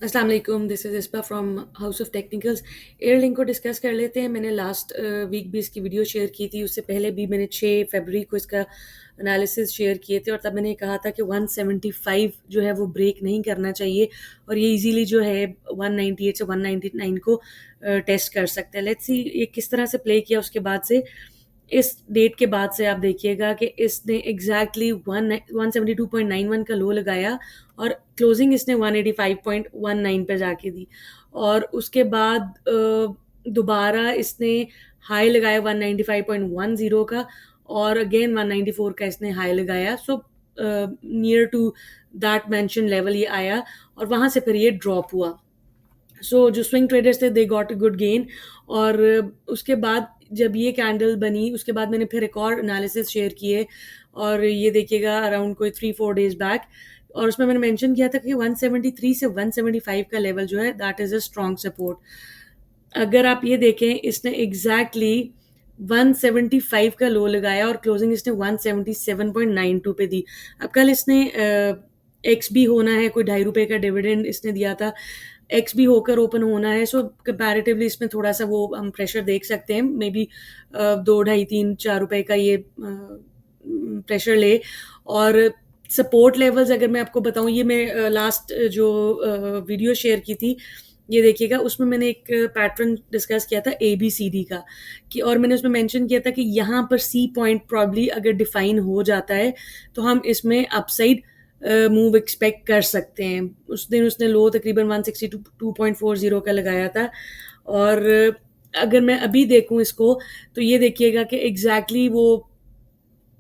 अस्सलाम वालेकुम, this is इस्पा from house of technicals. Airlink को डिस्कस कर लेते हैं। मैंने लास्ट वीक भी इसकी वीडियो शेयर की थी, उससे पहले भी मैंने 6 फरवरी को इसका एनालिसिस शेयर किए थे और तब मैंने कहा था कि 175 जो है वो ब्रेक नहीं करना चाहिए और ये इजीली जो है 198 से 199 को टेस्ट कर सकता है। लेट्स सी ये किस तरह से प्ले किया उसके बाद से। इस डेट के बाद से आप देखिएगा कि इसने एग्जैक्टली 172.91 का लो लगाया और क्लोजिंग इसने 185.19 पे जाके दी और उसके बाद दोबारा इसने हाई लगाया 195.10 का और अगेन 194 का इसने हाई लगाया। So near to that mention level ये आया और वहाँ से फिर ये ड्रॉप हुआ। सो जो स्विंग ट्रेडर्स थे they got a good gain और उसके बाद जब ये कैंडल बनी उसके बाद मैंने फिर एक और एनालिसिस शेयर किए और ये देखिएगा अराउंड कोई 3-4 डेज बैक और उसमें मैंने मेंशन किया था कि 173 से 175 का लेवल जो है that is a strong support. अगर आप ये देखें इसने एग्जैक्टली 175 का लो लगाया और क्लोजिंग इसने 177.92 पे दी। अब कल इसने एक्स भी होना है, कोई ₹2.5 का डिविडेंड इसने दिया था, एक्स भी होकर ओपन होना है। सो कंपैरेटिवली इसमें थोड़ा सा वो हम प्रेशर देख सकते हैं, मे बी 2, 2.5, 3, 4 रुपए का ये प्रेशर ले। और सपोर्ट लेवल्स अगर मैं आपको बताऊं, ये मैं लास्ट जो वीडियो शेयर की थी ये देखिएगा, उसमें मैंने एक पैटर्न डिस्कस किया था ए बी सी डी का कि और मैंने उसमें मेंशन किया था कि यहाँ पर सी पॉइंट प्रॉब्ली अगर डिफाइन हो जाता है तो हम इसमें अपसाइड मूव एक्सपेक्ट कर सकते हैं। उस दिन उसने लो तकरीबन 162.40 का लगाया था और अगर मैं अभी देखूं इसको तो ये देखिएगा कि एग्जैक्टली वो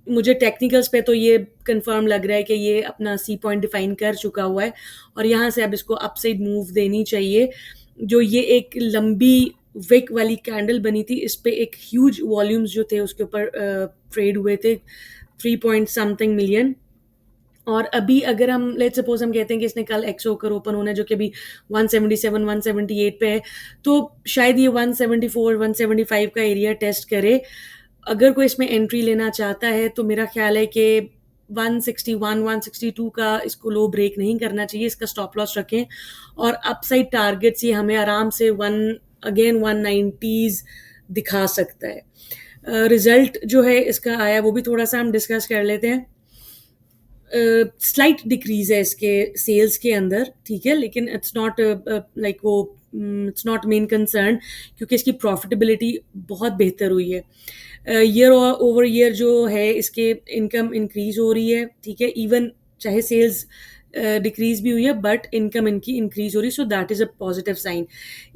मुझे टेक्निकल्स पे तो ये कंफर्म लग रहा है कि ये अपना सी पॉइंट डिफाइन कर चुका हुआ है और यहाँ से अब इसको अपसाइड मूव देनी चाहिए। जो ये एक लंबी विक वाली कैंडल बनी थी, इस पे एक ह्यूज वॉल्यूम्स जो थे उसके ऊपर ट्रेड हुए थे, 3 पॉइंट समथिंग मिलियन। और अभी अगर हम लेट्स सपोज हम कहते हैं कि इसने कल एक्स होकर ओपन होना है जो कि अभी 177 178 पे है, तो शायद ये 174 175 का एरिया टेस्ट करे। अगर कोई इसमें एंट्री लेना चाहता है तो मेरा ख्याल है कि 161 162 का इसको लो ब्रेक नहीं करना चाहिए, इसका स्टॉप लॉस रखें और अपसाइड टारगेट्स ये हमें आराम से वन अगेन 190s दिखा सकता है। रिजल्ट जो है इसका आया वो भी थोड़ा सा हम डिस्कस कर लेते हैं। स्लाइट डिक्रीज है इसके सेल्स के अंदर, ठीक है, लेकिन इट्स नॉट लाइक वो इट्स नॉट मेन कंसर्न क्योंकि इसकी प्रॉफिटेबिलिटी बहुत बेहतर हुई है। ईयर ओवर ईयर जो है इसके इनकम इंक्रीज हो रही है, ठीक है, इवन चाहे सेल्स डिक्रीज भी हुई है बट इनकम इनकी इंक्रीज हो रही है, so that is a positive sign.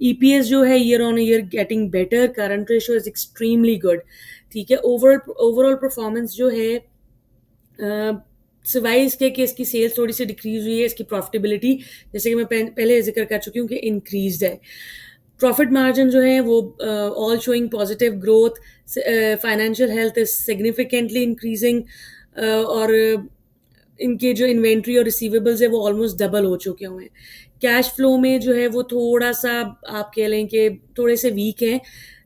EPS जो है year on year getting better, current ratio is extremely good, ठीक है। ओवरऑल परफॉर्मेंस जो है सिवाय इसके कि इसकी सेल्स थोड़ी सी डिक्रीज हुई है, इसकी प्रॉफिटेबिलिटी जैसे कि मैं पहले जिक्र कर चुकी हूँ कि इंक्रीज है। प्रॉफिट मार्जिन जो है वो all showing positive growth, financial health is significantly increasing और इनके जो इन्वेंट्री और रिसीवेबल्स है वो ऑलमोस्ट डबल हो चुके हुए हैं। कैश फ्लो में जो है वो थोड़ा सा आप कह लें कि थोड़े से वीक हैं,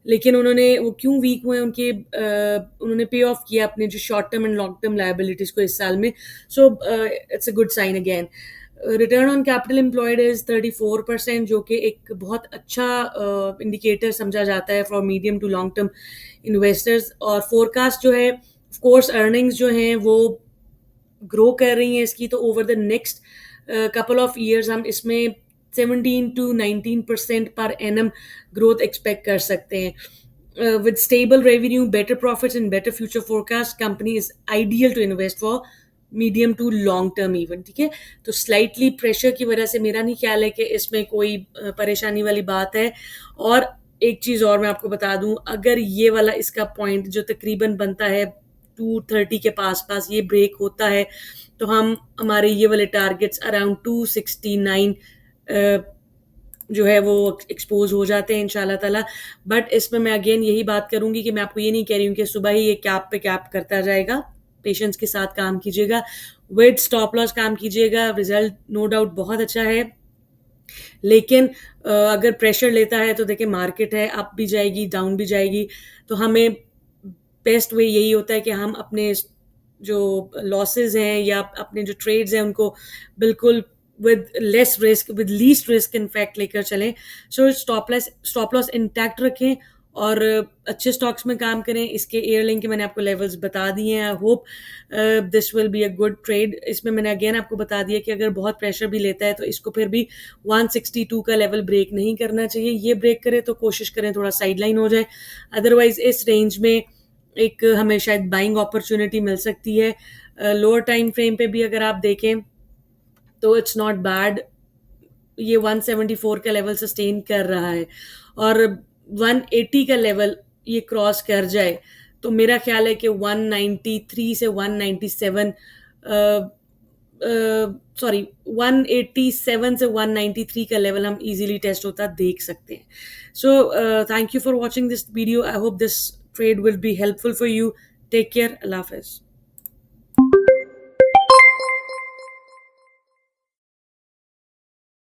लेकिन उन्होंने वो क्यों वीक हुए उनके उन्होंने पे ऑफ किया अपने जो short term and long term liabilities को इस साल में। So it's a good sign again. Return on capital employed is 34% जो कि एक बहुत अच्छा इंडिकेटर समझा जाता है for medium to long term investors. और फोरकास्ट जो है ऑफ कोर्स अर्निंग्स जो हैं वो ग्रो कर रही हैं इसकी, तो over the next couple of years हम इसमें 17 to 19% per annum growth expect कर सकते हैं। With stable revenue, better profits and better future forecast, company is ideal to invest for medium to long term even, ठीक है। तो slightly pressure की वजह से मेरा नहीं ख्याल है कि इसमें कोई परेशानी वाली बात है। और एक चीज़ और मैं आपको बता दूं, अगर ये वाला इसका पॉइंट जो तकरीबन बनता है 230 के पास पास ये ब्रेक होता है तो हम हमारे ये वाले टारगेट्स अराउंड 269 जो है वो एक्सपोज हो जाते हैं इंशाल्लाह ताला। बट इसमें मैं अगेन यही बात करूंगी कि मैं आपको ये नहीं कह रही हूँ कि सुबह ही ये कैप पे कैप करता जाएगा। पेशेंस के साथ काम कीजिएगा, विद स्टॉप लॉस काम कीजिएगा। रिजल्ट नो डाउट बहुत अच्छा है, लेकिन अगर प्रेशर लेता है तो देखिए मार्केट है, अप भी जाएगी डाउन भी जाएगी, तो हमें बेस्ट वे यही होता है कि हम अपने जो लॉसेस हैं या अपने जो ट्रेड्स हैं उनको बिल्कुल with less risk, with least risk in fact लेकर चलें. सो स्टॉप लॉस इंटैक्ट रखें और अच्छे स्टॉक्स में काम करें. इसके एयरलिंक के मैंने आपको लेवल्स बता दिए हैं. आई hope this will be a good trade. इसमें मैंने अगेन आपको बता दिया कि अगर बहुत प्रेशर भी लेता है तो इसको फिर भी 162 का लेवल ब्रेक नहीं करना चाहिए. ये ब्रेक करे तो कोशिश करें थोड़ा साइडलाइन हो जाए. अदरवाइज इस रेंज में एक हमें शायद बाइंग अपॉर्चुनिटी मिल सकती है. लोअर टाइम फ्रेम पे भी अगर आप देखें तो इट्स नॉट बैड. ये 174 का लेवल सस्टेन कर रहा है और 180 का लेवल ये क्रॉस कर जाए तो मेरा ख्याल है कि 193 से 197, सॉरी 187 से 193 का लेवल हम इजीली टेस्ट होता देख सकते हैं. So thank you for watching this video. I hope this trade will be helpful for you. Take care. अल्लाह हाफिज.